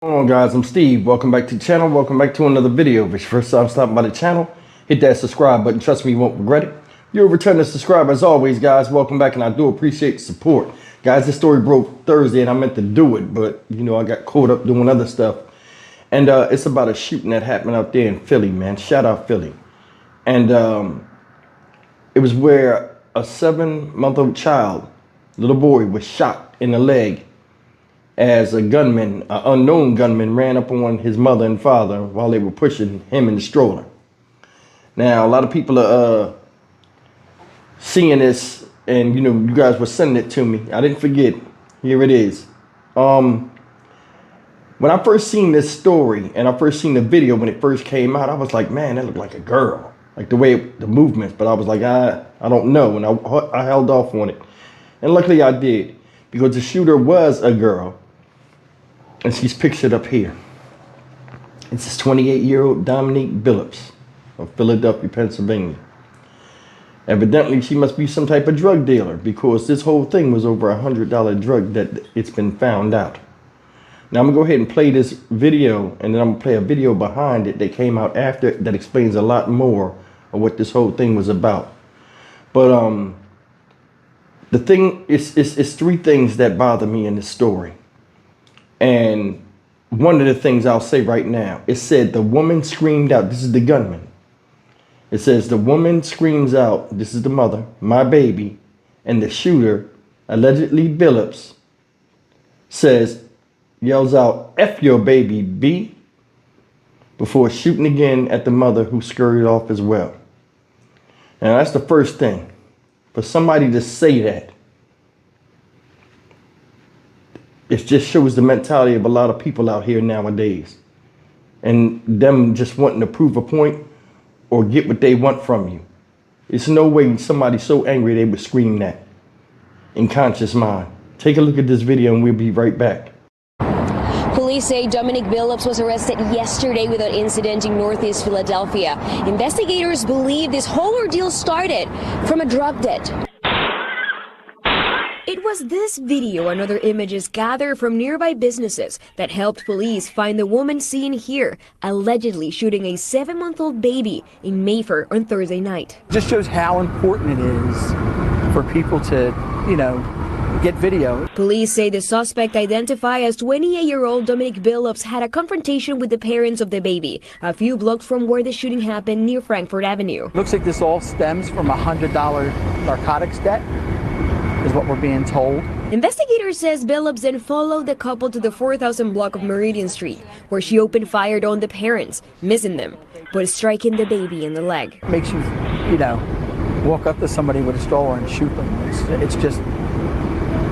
What's going on, guys? I'm Steve. Welcome back to the channel. Welcome back to another video. If it's your first time stopping by the channel, hit that subscribe button. Trust me, you won't regret it. You're a returning subscriber as always, guys. Welcome back, and I do appreciate the support. Guys, this story broke Thursday, and I meant to do it, but, you know, I got caught up doing other stuff. And it's about a shooting that happened out there in Philly, man. Shout out Philly. And it was where a 7-month-old child, little boy, was shot in the leg as a gunman, an unknown gunman, ran up on his mother and father while they were pushing him in the stroller. Now, a lot of people are seeing this, and you know, you guys were sending it to me. I didn't forget. Here it is. When I first seen this story and I first seen the video when it first came out, I was like, man, that looked like a girl, like the way the movements. But I was like, I don't know, and I held off on it, and luckily I did, because the shooter was a girl. And she's pictured up here. It's this 28-year-old Dominique Billups of Philadelphia, Pennsylvania. Evidently, she must be some type of drug dealer, because this whole thing was over $100 drug that it's been found out. Now, I'm going to go ahead and play this video, and then I'm going to play a video behind it that came out after that explains a lot more of what this whole thing was about. But the thing is three things that bother me in this story. And one of the things I'll say right now, it said the woman screamed out. This is the gunman. It says the woman screams out, this is the mother, my baby. And the shooter, allegedly Billups, yells out, F your baby, B, before shooting again at the mother, who scurried off as well. Now, that's the first thing. For somebody to say that, it just shows the mentality of a lot of people out here nowadays, and them just wanting to prove a point or get what they want from you. It's no way somebody so angry they would scream that in conscious mind. Take a look at this video and we'll be right back. Police say Dominique Billups was arrested yesterday with an incident in Northeast Philadelphia. Investigators believe this whole ordeal started from a drug debt. It was this video and other images gathered from nearby businesses that helped police find the woman seen here, allegedly shooting a 7-month-old baby in Mayfair on Thursday night. It just shows how important it is for people to, you know, get video. Police say the suspect, identified as 28-year-old Dominique Billups, had a confrontation with the parents of the baby a few blocks from where the shooting happened near Frankfort Avenue. Looks like this all stems from a $100 narcotics debt, is what we're being told. Investigators says Billups then followed the couple to the 4000 block of Meridian Street, where she opened fire on the parents, missing them, but striking the baby in the leg. It makes you, you know, walk up to somebody with a stroller and shoot them.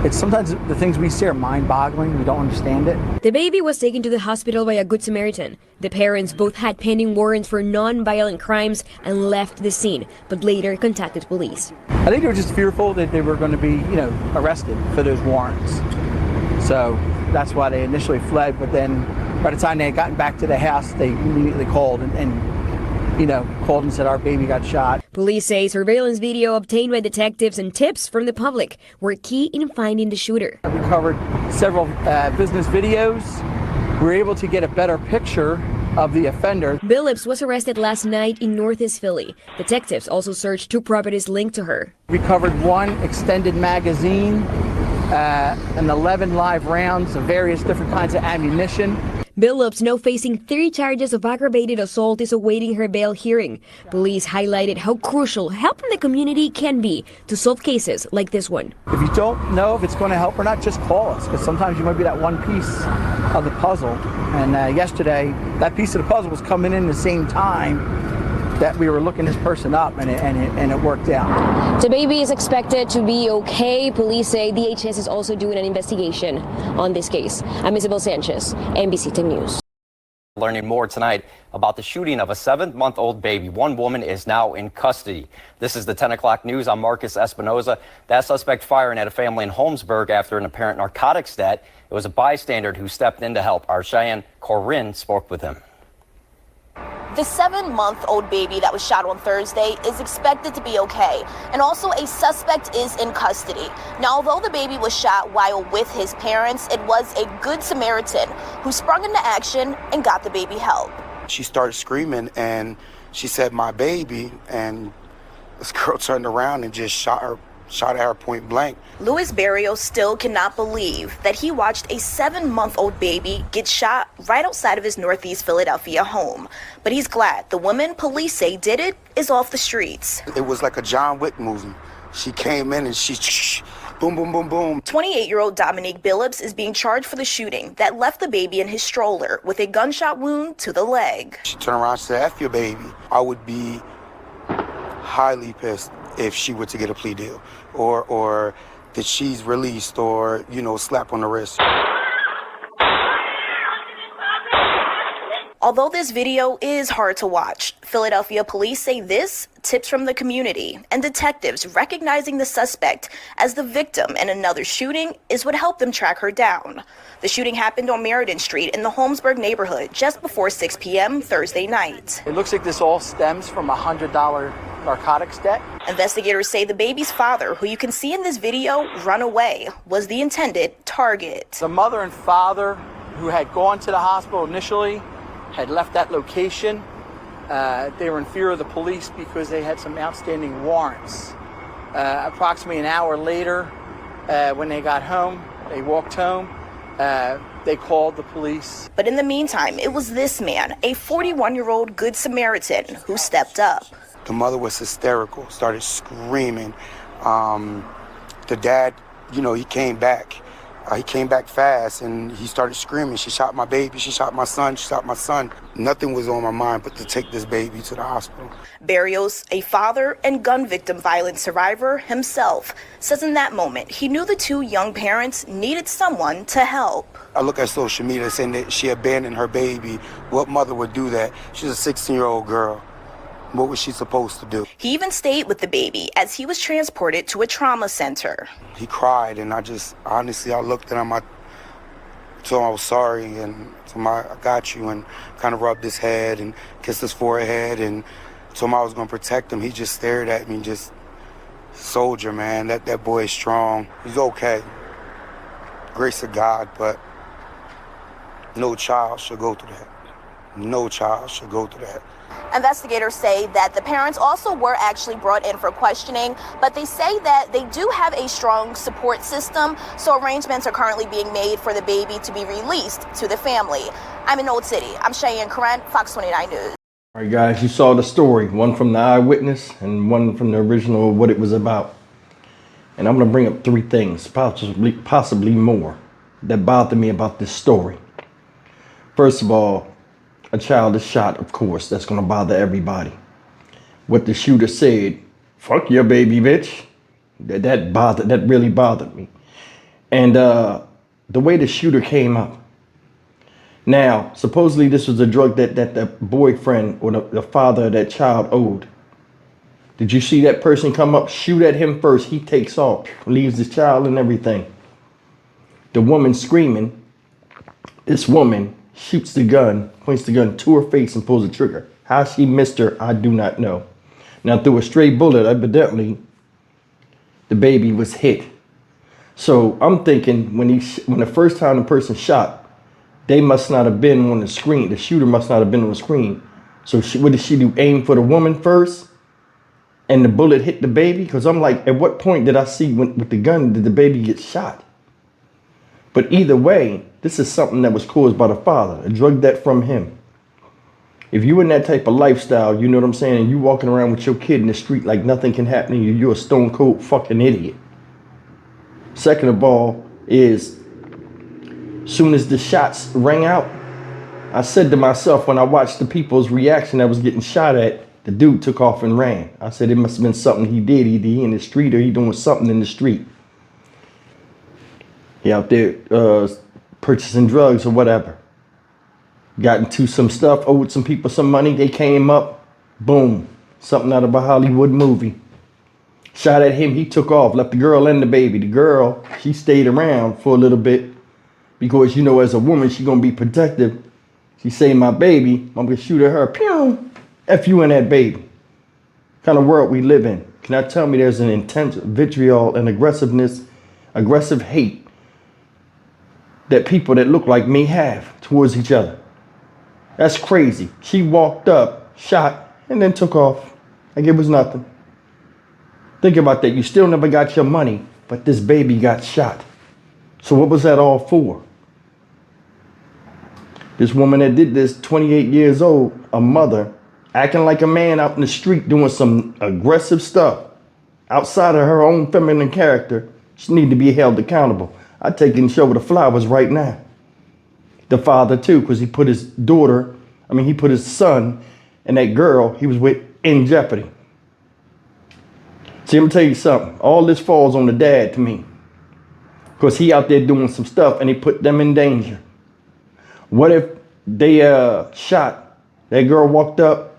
It's sometimes the things we see are mind-boggling. We don't understand it. The baby was taken to the hospital by a Good Samaritan. The parents both had pending warrants for non-violent crimes and left the scene, but later contacted police. I think they were just fearful that they were going to be, you know, arrested for those warrants. So that's why they initially fled. But then by the time they had gotten back to the house, they immediately called and you know, called and said our baby got shot. Police say surveillance video obtained by detectives and tips from the public were key in finding the shooter. We covered several business videos. We were able to get a better picture of the offender. Billups was arrested last night in Northeast Philly. Detectives also searched 2 properties linked to her. We covered 1 extended magazine, and 11 live rounds of various different kinds of ammunition. Billups, now facing 3 charges of aggravated assault, is awaiting her bail hearing. Police highlighted how crucial helping the community can be to solve cases like this one. If you don't know if it's going to help or not, just call us, because sometimes you might be that one piece of the puzzle. And yesterday, that piece of the puzzle was coming in the same time that we were looking this person up, and it worked out. The baby is expected to be okay. Police say DHS is also doing an investigation on this case. I'm Isabel Sanchez, NBC 10 News. Learning more tonight about the shooting of a 7-month-old baby. One woman is now in custody. This is the 10 o'clock news. I'm Marcus Espinoza. That suspect firing at a family in Holmesburg after an apparent narcotics debt. It was a bystander who stepped in to help. Our Cheyenne Corinne spoke with him. The 7-month-old baby that was shot on Thursday is expected to be okay, and also a suspect is in custody. Now, although the baby was shot while with his parents, it was a good Samaritan who sprung into action and got the baby help. She started screaming and she said, "My baby," and this girl turned around and just shot at her point blank. Luis Barrios still cannot believe that he watched a 7-month-old baby get shot right outside of his Northeast Philadelphia home. But he's glad the woman police say did it is off the streets. It was like a John Wick movie. She came in and she boom, boom, boom, boom. 28-year-old Dominique Billups is being charged for the shooting that left the baby in his stroller with a gunshot wound to the leg. She turned around and said, "F your baby." I would be highly pissed if she were to get a plea deal or that she's released or, you know, slap on the wrist. Although this video is hard to watch, Philadelphia police say this tips from the community and detectives recognizing the suspect as the victim in another shooting is what helped them track her down. The shooting happened on Meriden Street in the Holmesburg neighborhood just before 6 p.m. Thursday night. It looks like this all stems from a $100 narcotics debt. Investigators say the baby's father, who you can see in this video run away, was the intended target. The mother and father who had gone to the hospital initially had left that location. They were in fear of the police because they had some outstanding warrants. Approximately an hour later, when they got home, they walked home, they called the police. But in the meantime, it was this man, a 41-year-old Good Samaritan, who stepped up. The mother was hysterical, started screaming. The dad, you know, he came back. He came back fast and he started screaming, "She shot my baby, she shot my son, she shot my son." Nothing was on my mind but to take this baby to the hospital. Barrios, a father and gun victim violence survivor himself, says in that moment he knew the two young parents needed someone to help. I look at social media saying that she abandoned her baby. What mother would do that? She's a 16-year-old girl. What was she supposed to do? He even stayed with the baby as he was transported to a trauma center. He cried, and I looked at him, I told him I was sorry, and told him I got you, and kind of rubbed his head and kissed his forehead, and told him I was going to protect him. He just stared at me, just, soldier, man, that boy is strong. He's okay. Grace of God, but no child should go through that. No child should go through that. Investigators say that the parents also were actually brought in for questioning, but they say that they do have a strong support system, so arrangements are currently being made for the baby to be released to the family. I'm in Old City. I'm Cheyenne Corrent, Fox 29 News. All right, guys, you saw the story, one from the eyewitness and one from the original, what it was about. And I'm going to bring up three things, possibly more, that bothered me about this story. First of all, a child is shot, of course, that's going to bother everybody. What the shooter said, "Fuck your baby, bitch," that really bothered me. And the way the shooter came up. Now, supposedly this was a drug that the boyfriend or the father of that child owed. Did you see that person come up, shoot at him first? He takes off, leaves the child and everything. The woman screaming, this woman shoots the gun, points the gun to her face and pulls the trigger. How she missed her, I do not know. Now, through a stray bullet, evidently, the baby was hit. So I'm thinking when the first time the person shot, they must not have been on the screen. The shooter must not have been on the screen. So what did she do? Aim for the woman first? And the bullet hit the baby? Because I'm like, at what point did I see with the gun did the baby get shot? But either way, this is something that was caused by the father, a drug debt from him. If you in that type of lifestyle, you know what I'm saying, and you walking around with your kid in the street like nothing can happen to you, you're a stone cold fucking idiot. Second of all is, soon as the shots rang out, I said to myself when I watched the people's reaction that was getting shot at, the dude took off and ran. I said it must have been something he did, either he in the street or he doing something in the street. He out there purchasing drugs or whatever. Got into some stuff, owed some people some money, they came up, boom, something out of a Hollywood movie. Shot at him, he took off, left the girl and the baby. The girl, she stayed around for a little bit because, you know, as a woman, she gonna be protective She saved my baby. I'm gonna shoot at her. Pew! F you and that baby. What kind of world we live in? Can I tell me there's an intense vitriol and aggressiveness, aggressive hate that people that look like me have towards each other? That's crazy. She walked up, shot, and then took off like it was nothing. Think about that. You still never got your money, but this baby got shot. So what was that all for? This woman that did this, 28 years old, a mother, acting like a man out in the street doing some aggressive stuff outside of her own feminine character, she need to be held accountable. I'd take and show her the flowers right now. The father too, because he put his son and that girl he was with in jeopardy. See, I'm gonna tell you something. All this falls on the dad to me, because he out there doing some stuff and he put them in danger. What if they shot that girl, walked up,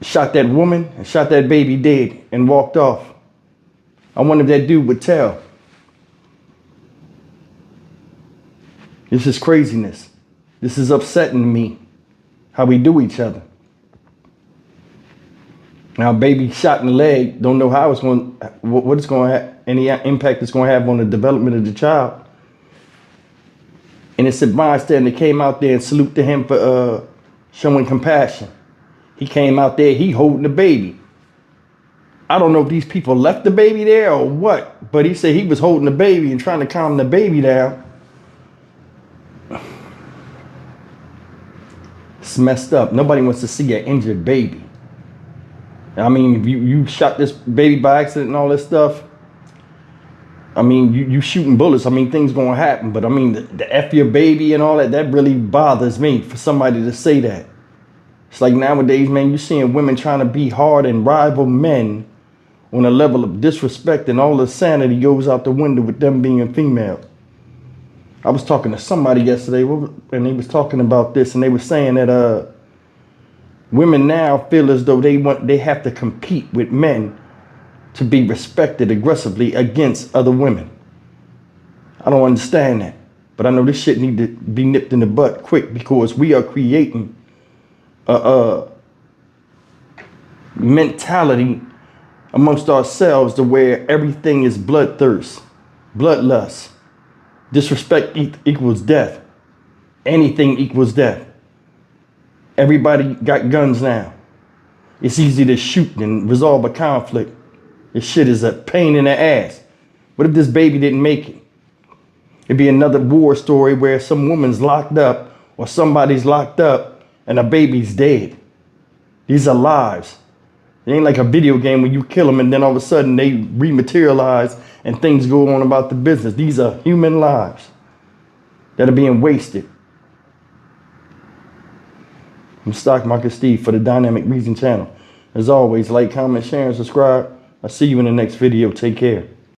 shot that woman, and shot that baby dead and walked off? I wonder if that dude would tell. This is craziness. This is upsetting me, how we do each other. Now, baby shot in the leg, don't know how it's going, what it's going to have, any impact it's going to have on the development of the child. Innocent bystander came out there and salute to him for showing compassion. He came out there, he holding the baby. I don't know if these people left the baby there or what, but he said he was holding the baby and trying to calm the baby down. It's messed up. Nobody wants to see an injured baby. I mean, if you shot this baby by accident and all this stuff, I mean, you shooting bullets. I mean, things gonna happen. But I mean, the F your baby and all that, that really bothers me for somebody to say that. It's like nowadays, man, you're seeing women trying to be hard and rival men on a level of disrespect, and all the sanity goes out the window with them being female. I was talking to somebody yesterday and they was talking about this, and they were saying that women now feel as though they have to compete with men to be respected aggressively against other women. I don't understand that, but I know this shit need to be nipped in the butt quick, because we are creating a mentality amongst ourselves to where everything is bloodthirst, bloodlust. Disrespect equals death. Anything equals death. Everybody got guns now. It's easy to shoot and resolve a conflict. This shit is a pain in the ass. What if this baby didn't make it? It'd be another war story where some woman's locked up or somebody's locked up and a baby's dead. These are lives. It ain't like a video game when you kill them and then all of a sudden they rematerialize and things go on about the business. These are human lives that are being wasted. I'm Stock Market Steve for the Dynamic Reason channel. As always, like, comment, share, and subscribe. I'll see you in the next video. Take care.